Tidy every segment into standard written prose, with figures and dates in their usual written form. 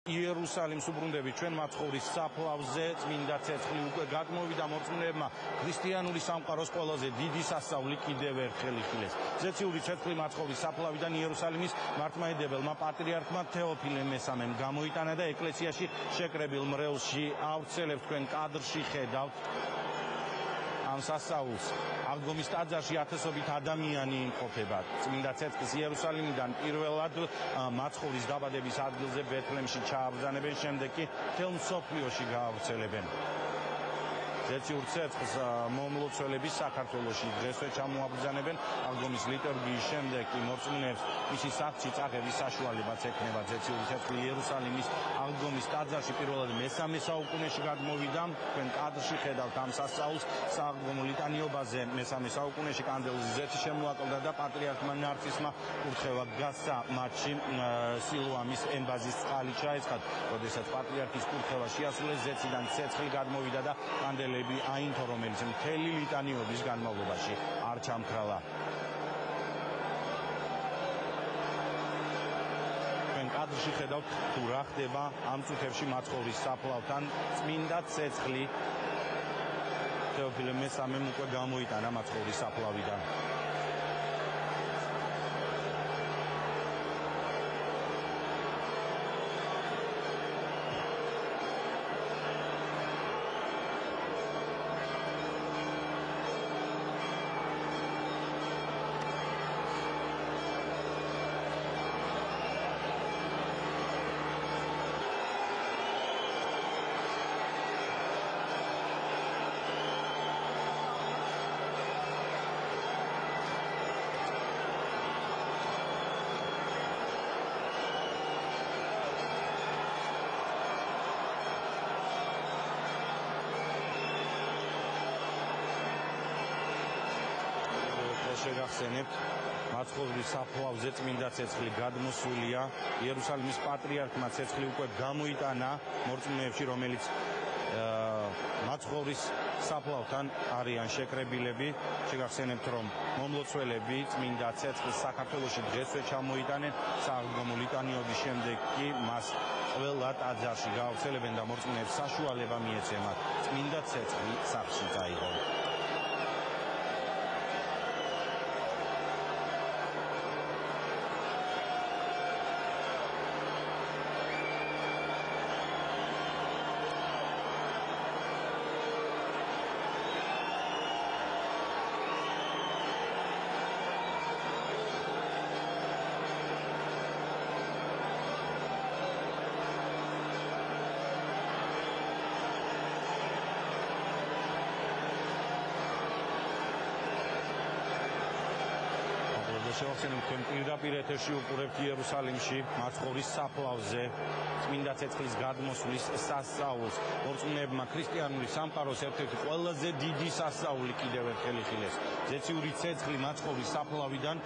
იერუსალიმს უბრუნდებით ჩვენ მაცხოვრის საფლავზე წმინდა ცეცხლი უკვე გადმოვიდა მორწმუნეებმა ქრისტიანული სამყაროს ყველაზე დიდი სასწაული კიდევ ერთხელ იხილეს. ზეციური ცეცხლი მაცხოვრის საფლავიდან იერუსალიმის მართლმადიდებელმა პატრიარქმა თეოფილე მესამემ გამოიტანა და ეკლესიაში შეკრებილ მრევლში ავრცელებს. თქვენ კადრში ხედავთ ამ სასწაულს. აღდგომის ტაძარში ათასობით ადამიანი იმყოფება. წმინდა ცეცხლის იერუსალიმიდან პირველად მაცხოვრის დაბადების ადგილზე ბეთლემში ჩააბრძანებენ, შემდეგ კი მთელ მსოფლიოში გაავრცელებენ. ზეციურ ცეცხლს მომლოცველები საქართველოში დღესვე ჩამოაბრძანებენ. აღდგომის ლიტურგიის შემდეგ კი მორწმუნეებს მისი სახლში წაღების საშუალებაც ექნება. ზეციური ცეცხლი იერუსალიმის აღდგომის ტაძარში პირველად მე-3 საუკუნეში გადმოვიდა. თქვენ კადრში ხედავთ ამ სასწაულს. სააღდგომო ლიტანიობაზე მე-3 საუკუნეში კანდელზე ზეთი შემოაკლდა და პატრიარქმა ნარცისმა კურთხევა გასცა. მათში სილოამის ემბაზის წყალი ჩაეცხად. როდესაც პატრიარქის კურთხევა შეასრულეს, ზეთიდან ცეცხლი გადმოვიდა და კანდელები აინთო, რომელიც მთელი ლიტანიობის განმავლობაში არ ჩამქრალა. თქვენ კადრში ხედავთ თუ რა ხდება ამ წუთებში მაცხოვრის საფლავთან. წმინდა ცეცხლი თეოფილე მესამემ უკვე გამოიტანა მაცხოვრის საფლავიდან. შეგახსენებთ, მაცხოვრის საფლავზე წმინდა ცეცხლი გადმოსულია. იერუსალიმის პატრიარქმა ცეცხლი უკვე გამოიტანა მორწმუნეებში, რომელიც მაცხოვრის საფლავთან არიან შეკრებილები. შეგახსენებთ, რომ მომლოცველები წმინდა ცეცხლს საქართველოში დღესვე ჩამოიტანენ. სააღდგომო ლიტანიობის შემდეგ კი მას ყველა ტაძარში გაავრცელებენ და მორწმუნეებს საშუალება მიეცემათ წმინდა ცეცხლი სახლში წაიღონ. შევახსენებთ, თქვენ პირდაპირ ეთერში უყურებთ იერუსალიმში მაცხოვრის საფლავზე წმინდა ცეცხლის გადმოსვლის სასწაულს. მორწმუნეებმა ქრისტიანული სამყაროს ერთ-ერთი ყველაზე დიდი სასწაული კიდევ ერთხელ იხილეს. ზეციური ცეცხლი მაცხოვრის საფლავიდან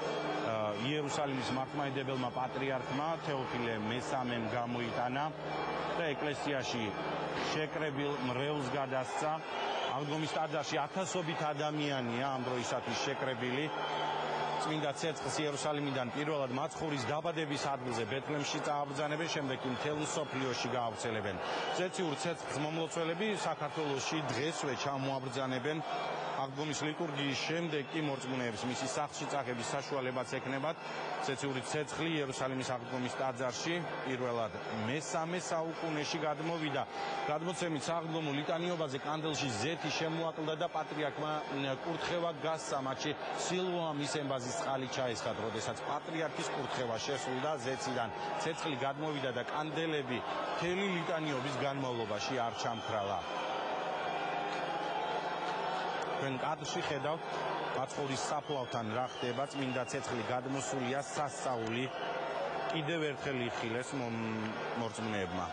იერუსალიმის მართლმადიდებელმა პატრიარქმა თეოფილე მესამემ გამოიტანა და ეკლესიაში შეკრებილ მრევლს გადასცა. აღდგომის ტაძარში ათასობით ადამიანია ამ დროისათვის შეკრებილი. წმინდა ცეცხლს იერუსალიმიდან პირველად მაცხოვრის დაბადების ადგილზე ბეთლემში წააბრძანებენ, შემდეგ კი მთელ მსოფლიოში გაავრცელებენ. ზეციურ ცეცხლს მომლოცველები საქართველოში დღესვე ჩამოაბრძანებენ. აღდგომის ლიტურგიის შემდეგ კი მორწმუნეებს მისი სახლში წაღების საშუალებაც ექნებათ. ზეციური ცეცხლი იერუსალიმის აღდგომის ტაძარში პირველად მე-3 საუკუნეში გადმოვიდა. გადმოცემით სააღდგომო ლიტანიობაზე კანდელში ზეთი შემოაკლდა და პატრიარქმა კურთხევა გასცა. მათში სილოამის ემბაზის წყალი ჩაეცხად. როდესაც პატრიარქის კურთხევა შესრულდა, ზეთიდან ცეცხლი გადმოვიდა და კანდელები მთელი ლიტანიობის განმავლობაში არ ჩამქრალა. თქვენ კადრში ხედავთ მაცხოვრის საფლავთან რა ხდება. წმინდა ცეცხლი გადმოსულია, სასწაული კიდევ ერთხელ იხილეს მორწმუნეებმა.